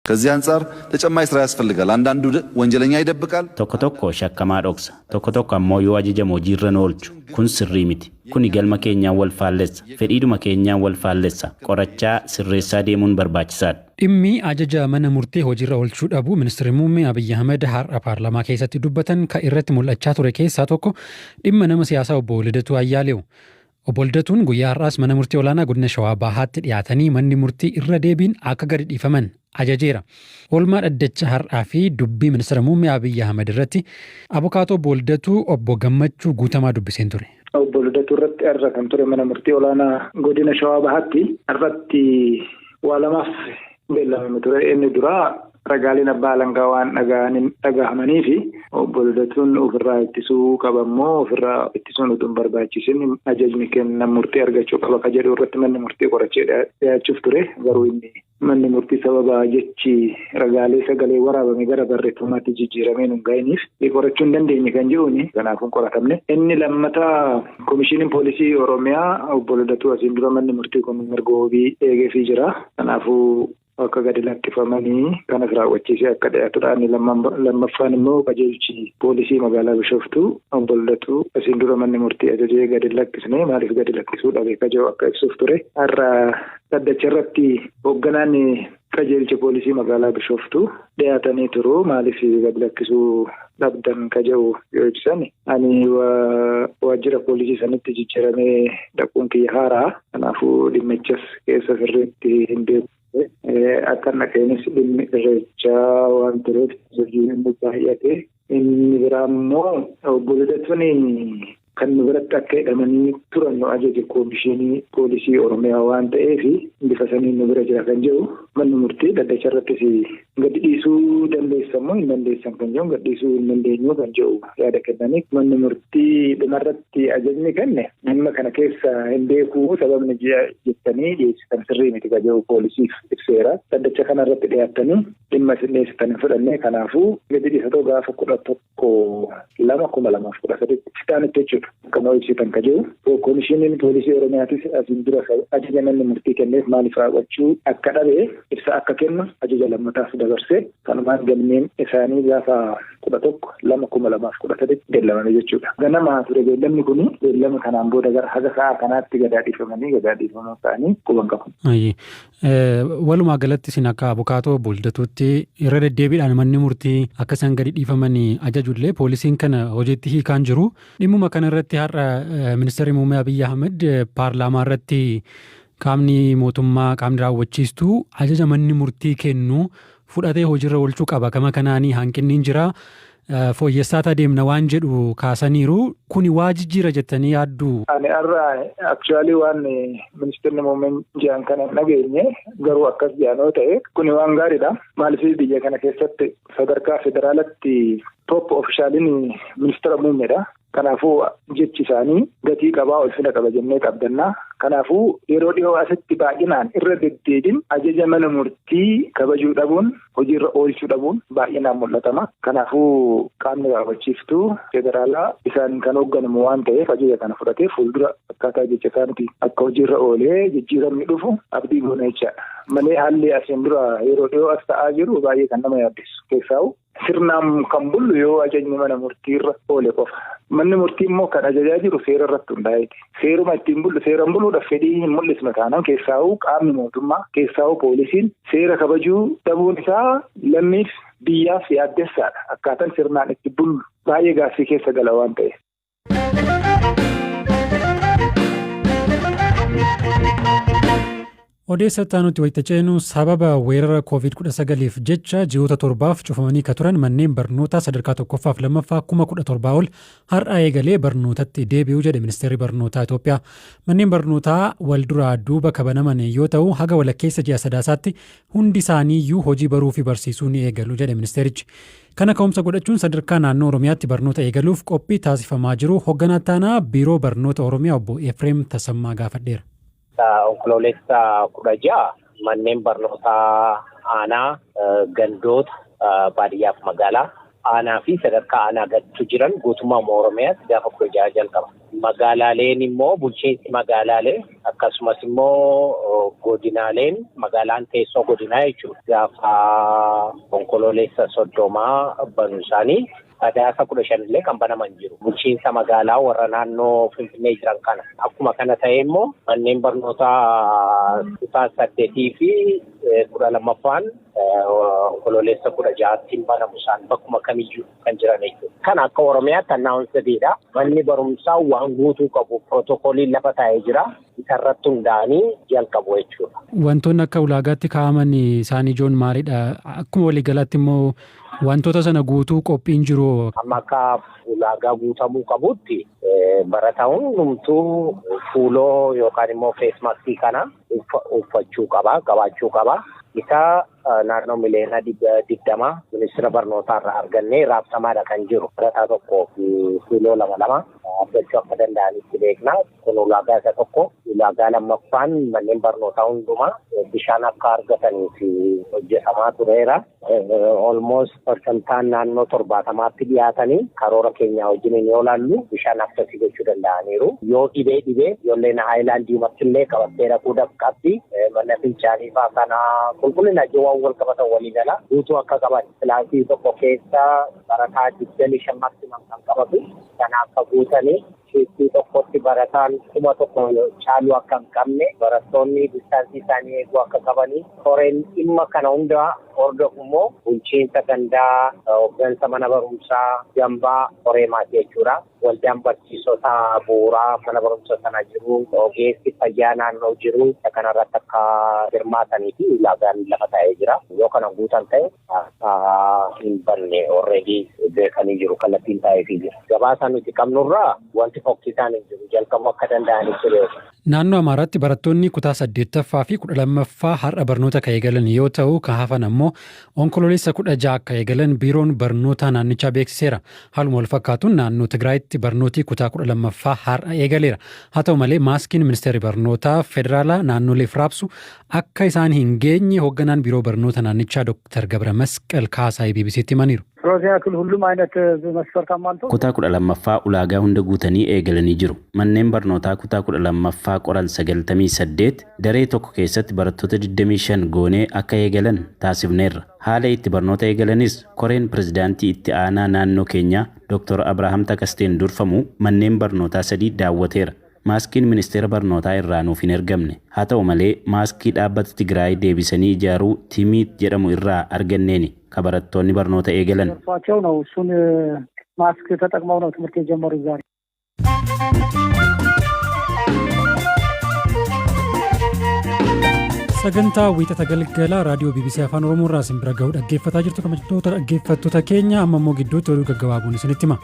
ከዚህ አንፃር ተጨማሪ ስራ ያስፈልጋል። አንዳንዱ ወንጀለኛ ይደብቃል፣ tokko shakkamaa dhoksa, tokko ammoo yoo ajajamoo jirran oolchu. Kun sirrii miti. Kuni galma keenyaan wal faallessa, fedhiidhuma keenyaan wal faallessa. Qorachaa sirreessaa deemuun barbaachisaadha. Dhimmi ajaja mana murtii hojiirra oolchuu dhabu Ministeerri Muummee Abiyyi Ahmed har'a paarlaamaa keessatti dubbatan kan irratti mul'achaa ture keessaa tokko dhimma nama siyaasaa obbo Lidatuu Ayyaaleewu. Obbo Lidatuun guyyaa har'aas mana murtii olaanaa godina Shawaa Bahaatti dhiyaatanii manni murtii irra deebiin akka gadi dhiifaman ajajeera. Oolmaa dhaddacha har'aa fi dubbii Ministeera Muummee Abiyyi Ahmed irratti abukaatoo obbo Lidatuu obbo Gammachuu Guutamaa dubbiseen ture. Obbo Lidatuu irratti irra kan ture mana murtii olaanaa godina Shawaa Bahaatti irratti waa lamaaf beellamame ture. Inni duraa ragaaleen abbaa alangaa waan dhagahamanii fi obbo Lidatuun ofirraa ittisuu qabammoo ofirraa ittisuun utuu hin barbaachisin ajajni kenna murtii argachuu qaba ka jedhu irratti manni murtii qorachee dhiyaachuuf ture. Garuu inni manni murtii sababa jechi ragaalee sagalee waraabame gara barreeffamaatti jijjiiramee hin ga'iniif qorachuu hin dandeenye kan jedhuuni kanaafuu hin qoratamne. Inni lammataa Komishiiniin Poolisii Oromiyaa obbo Lidatuu asiin dura manni murtii kun mirga wabii eegeefii jira. Kanaafuu akka gadi lakkifamanii kanas raawwachiisee akka dhiyaatudha. Inni lammaffaan immoo qajeelchi poolisii magaalaa Bishooftuu obbo Lidatuu asiin dura manni murtii ajajee gadi lakkisne maaliif gadi lakkisuu dhabe ka jedhu akka ibsuuf ture. Har'a dhaddacha irratti hoogganaan qajeelcha poolisii magaalaa Bishooftuu dhiyaatanii turu maaliif gadi lakkisuu dhabdan ka jedhu yoo ibsan ani waajjira poolisii sanitti jijjiiramee dhaquun kiyya haaraa. Kanaafuu dhimmichas keessa sirriitti hin beeku. Akka naqeenis dhimmi irreechaa waan tureef inni baay'ate. Inni biraa immoo obbo Lidatuun kan nu biratti akka hidhamanii turan nu ajaje Komishinii Poolisii Oromiyaa waan ta'eef bifa saniin nu bira jira kan jedhu manni murtii dhaddacha irrattis gadi dhiisuu dandeessamoo hin dandeessan kan jedhu gadi dhiisuu hin dandeenyu kan jedhu yaada kennanii manni murtii dhumarratti ajajni kenne dhimma kana keessa hin beekuu sababni jettanii dhiyeessitan sirrii miti kan jedhu poolisiif ibseera. Dhaddacha kana irratti dhiyaatanii dhimma isin dhiyeessitan hin fudhanne kanaafuu gadi dhiisatoo gaafa 11/2/2013 fitaanitti jechuudha. Kan hojjetan ka jiru Komishiiniin Poolisii Oromiyaatis asiin dura ajaja manni murtii kenneef maaliif raawwachuu akka dhabe ibsa akka kennu ajaja lammataaf dabarsee kanumaan galmeen isaanii gaafa 11/2/2013 beellamame jechuudha. Ganama ture beellamni kun beellama kanaan booda gara haga sa'a kanaatti gadaadhiifamanii gadaadhiifamuu ta'anii quban qabu. Walumaa galatti isin akka abukaatoo obbo Lidatuutti irra deddeebiidhaan manni murtii akka isaan gadi dhiifamanii ajajullee poolisiin kana hojiitti hiikaan jiru. Dhimmuma kana irratti har'a Ministeerri Muummee Abiyyi Ahmed paarlaamaa irratti qaamni mootummaa qaamni raawwachiistuu ajaja manni murtii kennu fudhatee hojiirra oolchuu qaba. Kama kanaanii hanqinni hin jira. Fooyyessaa deemna waan jedhu kaasaniiru. Kuni waa jijjiira jettanii yaaddu? Ani har'a actually waan Ministeerri Muummeen jiran kana nageenye garuu akkas jiranoo ta'e kuni waan gaariidha. Maaliif biyya kana keessatti sadarkaa federaalatti top ofishaaliin Ministeera Muummeedha. Kanaafuu jechi isaanii gatii qabaa ulfina qaba jennee qabdannaa. Kanaafuu yeroo dhiyoo asitti baay'inaan irra deddeebiin ajaja mana murtii kabajuu dhabuun hojiirra oolchuu dhabuun baay'inaan mul'atama. Kanaafuu qaamni raawwachiiftuu federaalaa isaan kan hoogganamu waan ta'eef ajaja kana fudhatee fuuldura akkaataa jecha isaaniitiin akka hojiirra oolee jijjiiramni dhufu abdii goona jechaadha. Malee haalli asiin dura yeroo dhiyoo as ta'aa jiru baay'ee kan nama yaaddeessu keessaa'u. Sirnaan kan bullu yoo ajajni mana murtiirra oole qofa. Manni murtii immoo kan ajajaa jiru seera irratti hundaa'eeti. Seeruma ittiin bullu seeraan buluudhaaf fedhii hin mul'isne taanaan keessaa'uu qaamni mootummaa keessaa'uu poolisiin seera kabajuu dhabuun isaa lammiif biyyaaf yaaddessaadha. Akkaataan sirnaan itti bullu baay'ee gaaffii keessa gala waan ta'eef. Odeessattaa nuti wayita ceenu sababa weerara COVID-19f jecha ji'oota 7 cufamanii ka turan manneen barnootaa sadarkaa 1ffaa fi 2ffaa 17,000 ol har'a eegalee barnootatti deebi'uu jedhe Ministeerri Barnootaa Itoophiyaa. Manneen barnootaa wal duraa duuba kabanaman yoo ta'u haga walakkeessa ji'a sadaasaatti hundi isaaniiyyuu hojii baruu fi barsiisuu ni eegalu jedhe ministeerichi. Kana ka'umsa godhachuun sadarkaa naannoo Oromiyaatti barnoota eegaluuf qophii taasifamaa jiru hoogganaa taanaa Biiroo Barnoota Oromiyaa obbo Efreem Tasammaa gaafadheera. Onkoloolessa 16 manneen barnootaa aanaa gandoota baadiyyaaf magaalaa aanaa fi sadarkaa aanaa gadtu jiran guutummaa Oromiyaatti gaafa 16 jalqaba. magaalaaleen immoo bulchiinsi magaalaalee akkasumas immoo godinaaleen magaalaan teessoo godinaa jechuudha. Gaafa onkololeessa 30 banuu isaanii sadaasa 15 illee kan banaman jiru. Bulchiinsa magaalaa warra naannoo Finfinnee jiran kana. Akkuma kana ta'e immoo manneen barnootaa 8 fi 12ffaan onkololeessa 16 banamu isaan bakkuma kamiyyuu kan jiran jechuudha. Kan akka Oromiyaatti annaawunsadidha. Manni barumsaa waan guutuu qabu pirootokooliin lafa taa'ee jira. Isarratti hundaa'anii jalqabu jechuudha. Wantoonni akka ulaagaatti kaa'aman isaanii ijoon maalidha? Akkuma waliigalaatti immoo wantoota sana guutuu qophiin jiru. Amma akka ulaagaa guutamuu qabutti barataan hundumtuu fuuloo yookaan immoo feesmaaskii kana uffachuu qaba, qabaachuu qaba. Isa naannoo miliyoona 20 ministeera barnootaa irraa argannee raabsamaadha kan jiru. Barataa tokkoo fi fuuloo 2 argachuu akka danda'anitti beekna. Kun ulaagaa isa tokko. Ulaagaa lammaffaan manneen barnootaa hundumaa bishaan akka argataniif hojjetamaa tureera. Almost percentaan naannoo 70tti dhiyaatanii karoora keenyaa wajjin yoo ilaallu bishaan akkasii gochuu danda'aniiru. Yoo dhibee ijoolleen haayilaandii illee qabattee dhaquu qabdi. Mana fincaanii fa'aa kana qulqullina waan wal qabatan walii gala guutuu akka qaban kilaasii tokko keessa barataa 25 maximum kan qabatu kana akka guutanii shiiftii tokkotti barataan 1,000 caaluu akka hin qabne barattoonni distaansii isaanii eeguu akka qabanii koreen dhimma kana hunda hordofu immoo bulchiinsa gandaa hooggansa mana barumsaa gambaa koree maatii jechuudha. Waldaan barsiisota bu'uuraa mana barumsa sana jiru ogeessi fayyaa naannoo jiru kanarratti akka hirmaatanii fi ulaagaan lafa taa'ee jira. Yoo kana guutan ta'e hin banne already beekanii jiru kallattiin taa'eefii jira. Gabaasa nuti qabnurraa wanti fokkisaan hin jiru jalqabuu akka danda'aniif ture. Naannoo Amaaraatti barattoonni kutaa 8ffaa fi 12ffaa har'a barnoota kan eegalan yoo ta'u kan hafan ammoo onkololeessa 16 akka eegalan biiroon barnoota naannichaa beeksiseera. Haaluma wal fakkaatuun naannoo Tigraayitti barnooti kutaa 12ffaa har'a eegaleera. Haa ta'u malee maaskiin ministeerri barnootaa federaalaa naannoleef raabsu akka isaan hin geenye hoogganaan biiroo barnoota naannichaa Dr. Gabra Masqal Kaasaa BBC'tti himaniiru. Kutaa 12ffaa ulaagaa hunda guutanii eegalanii jiru. Manneen barnootaa kutaa 12ffaa qoran 98 daree tokko keessatti barattoota 25 goonee akka eegalan taasifneerra. Haala itti barnoota eegalanis koreen pirezidaantii itti aanaa naannoo keenyaa Dr. Abrahaam Takasteen durfamu manneen barnootaa 3 daawwateera. Maaskiin ministeera barnootaa irraa nuuf hin ergamne. Haa ta'u malee maaskii dhaabbata Tigraay deebisanii ijaaruu Timiit jedhamu irraa arganneeni ka barattoonni barnoota eegalan. ማስክ ተጠቅመው ነው ትምህርት የጀመሩት ዛሬ። sagantaa wiixata galgala raadiyoo BBC Afaan Oromoo irraa isin bira ga'uu dhaggeeffataa jirtu kabajamtoota dhaggeeffattoota keenya amma immoo gidduutti oduu gaggabaabuun isinitti hima.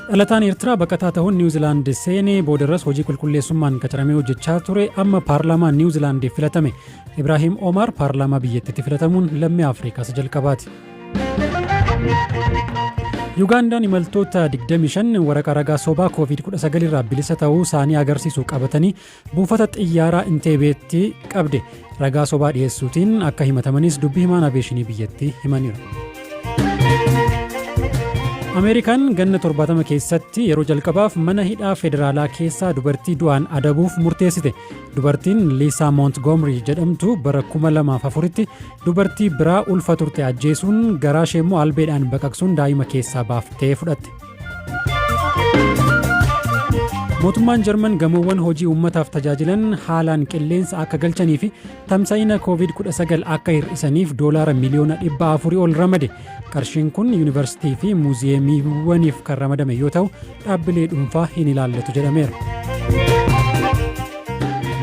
Dhalataan Eertiraa baqataa ta'uun Niwuziilaand seenee boodarras hojii qulqulleessummaan qacaramee hojjechaa ture amma paarlaamaa Niwuziilaandiif filatame. Ibraahim Omar paarlaamaa biyyattiitti filatamuun lammii Afrikaa isa jalqabaati. Ugandaan imaltoota 25 waraqaa ragaa sobaa COVID-19 irraa bilisa ta'uu isaanii agarsiisu qabatanii buufata xiyyaaraa Inteebeetti qabde. Ragaa sobaa dhiyeessuutiin akka himatamanis dubbii himaan aviyeeshinii biyyattii himaniiru. Ameerikaan ganna 70 keessatti yeroo jalqabaaf mana hidhaa federaalaa keessaa dubartii du'aan adabuuf murteessite. Dubartiin Liisaa Montgomery jedhamtu bara 2004tti dubartii biraa ulfa turte ajjeesuun garaa ishee immoo albeedhaan baqaqsuun daa'ima keessaa baaftee fudhatte. Mootummaan Jarman gamoowwan hojii uummataaf tajaajilan haalaan qilleensa akka galchanii fi tamsa'ina COVID-19 akka hir'isaniif doolaara miliyoona 400 ol ramade. Qarshiin kun yuunivarsiitii fi muuziyeemiiwwaniif kan ramadame yoo ta'u dhaabbilee dhuunfaa hin ilaallatu jedhameera.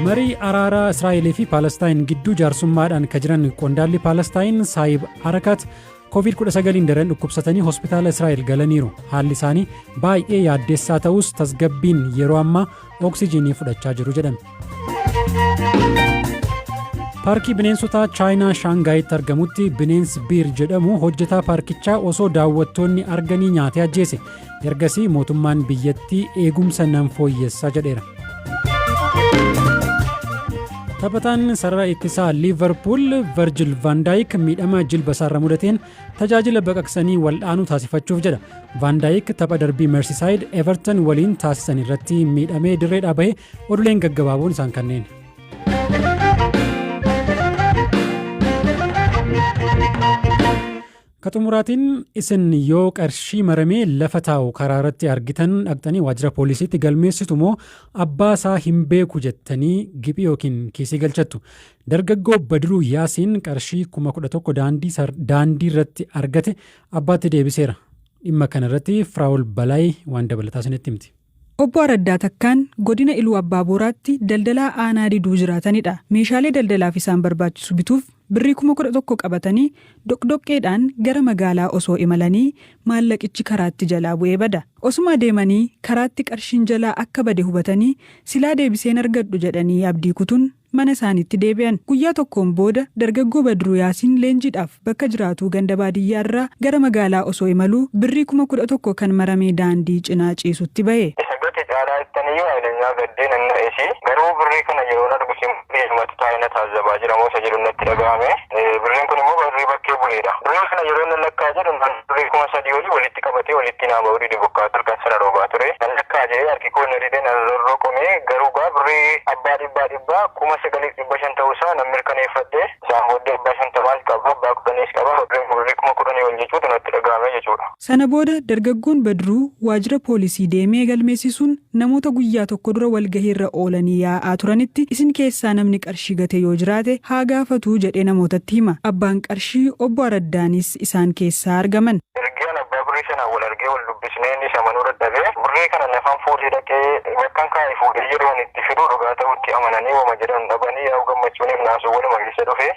Marii araaraa Israa'eelii fi Paalestaayin gidduu jaarsummaadhaan kan jiran qondaalli Paalestaayin Saayib Arakat COVID-19 daran dhukkubsatanii hospitaala Israa'el galaniiru. Haalli isaanii baay'ee yaaddeessaa ta'us tasgabbiin yeroo ammaa oksijiinii fudhachaa jiru jedhame. Paarkii bineensotaa Chaayinaa Shaangaayitti argamutti bineensi biir jedhamu hojjetaa paarkichaa osoo daawwattoonni arganii nyaatee ajjeese. Ergasii mootummaan biyyattii eegumsa nan fooyyessaa jedheera. Taphataan sarara ittisaa Liverpool Virgil van Dijk miidhama jilba isaarra mudateen tajaajila baqaqsanii wal'aanuu taasifachuuf jedha. Van Dijk tapha darbii Merseyside Everton waliin taasisan irratti miidhamee dirreedhaa bahee oduuleen gaggabaaboon isaan kanneen. Katumuraatiin isin yoo qarshii maramee lafa taa'u karaa irratti argitan dhaqxanii waajjira poolisiitti galmeessitu moo abbaa isaa hin beeku jettanii giphii yookiin kiisii galchattu. Dargaggoo Badiruu Yaasiin qarshii 11,000 daandii irratti argate abbaatti deebiseera. Dhimma kana irratti Firaa'ol Balaay waan dabalataa isinitti himti. Obbo Araddaa Takkaan godina Iluu Abbaa Booraatti daldalaa aanaa diduu jiraatanidha. Meeshaalee daldalaaf isaan barbaachisu bituuf birrii 11,000 qabatanii doqdoqqeedhaan gara magaalaa osoo imalanii maallaqichi karaatti jalaa bu'ee bada. Osuma deemanii karaatti qarshiin jalaa akka bade hubatanii silaa deebiseen argadhu jedhanii abdii kutuun mana isaaniitti deebi'an. Guyyaa tokkoon booda dargaggoo Badiruu Yaasiin leenjiidhaaf bakka jiraatu ganda baadiyyaa irraa gara magaalaa osoo imaluu birrii 11,000 kan maramee daandii cinaa ciisutti ba'e. Garuu birrii kana yeroo argu mata taa'ina taasifaa jira moo isa jedhu natti dhaga'ame. Birriin kun immoo birrii bakkee buleedha. Birrii kana yeroo inni lakkaa jedhu birrii 3,000 olii walitti qabatee walitti naama horii dibokkaa turkan sana roobaa ture. Kan lakkaa jedhee harki koo inni didee nan rorroqomee garuu birrii abbaa dhibbaa 9,500 ta'uusaa nan mirkaneeffadhe. Isaan booddee 50 qaba abbaa 10 qaba birrii 10,000 ol jechuutu natti dhaga'ame jechuudha. Sana booda dargaggoon Badiruu waajjira poolisii deemee galmeessisuun namoota guyyaa tokko dura walgahiirra oolanii yaa'aa turanitti isin keessaa namni qarshii gate yoo jiraate haa gaafatu jedhee namootatti hima. Abbaan qarshii obbo Araddaanis isaan keessaa argaman. Ergaan abbaa birrii sanaan wal argee wal dubbisnee inni isa manuu dadhabee birrii kana lafaan fuudhee dhaqee bakkan kaa'ee fuudhee yeroo itti fiduu dhugaa ta'utti amananii wama jedhan dhabanii yaa'u gammachuun naasuu waluma keessa dhufe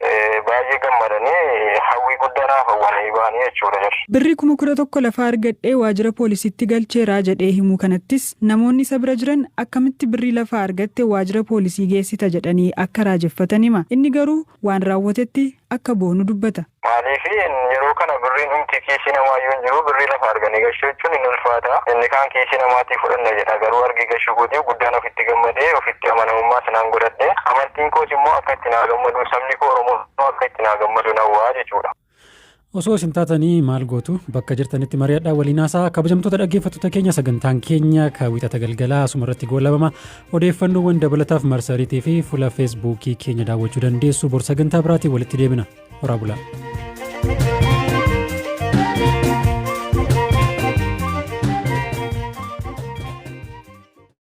baay'ee gammadanii hawwii guddaadhaaf hawwanii ba'anii jechuudha jedhu. Birrii 11,000 lafaa argadhee waajjira poolisiitti galcheeraa jedhee himuu kanattis namoonni isa bira jiran akkamitti birrii lafaa argatte waajjira poolisii geessita jedhanii akka raajeffatan hima. Inni garuu waan raawwatetti akka boonu dubbata. Maaliif yeroo kana birriin humti kiisii namaayyuu hin jiru birrii lafa arganii gashuu jechuun hin ulfaata. Inni kaan kiisii namaatii fudhanna jedha garuu argee gashuu guutii guddaan ofitti gammadee ofitti amanamummaa sanaan godhadhe. Amantiin koos immoo akka itti naa gammadu sabni koo Oromoo akka itti naa gammadu nawwaa jechuudha. Osoo isin taatanii maal gootu bakka jirtanitti mari'adhaa waliin haasaa. Kabajamtoota dhaggeeffattoota keenya sagantaan keenya wiixata galgalaa asuma irratti goolabama. Odeeffannoowwan dabalataaf marsariitii fi fuula feesbuukii keenya daawwachuu dandeessu. Bor sagantaa biraatiin walitti deebina. Horaa bulaa.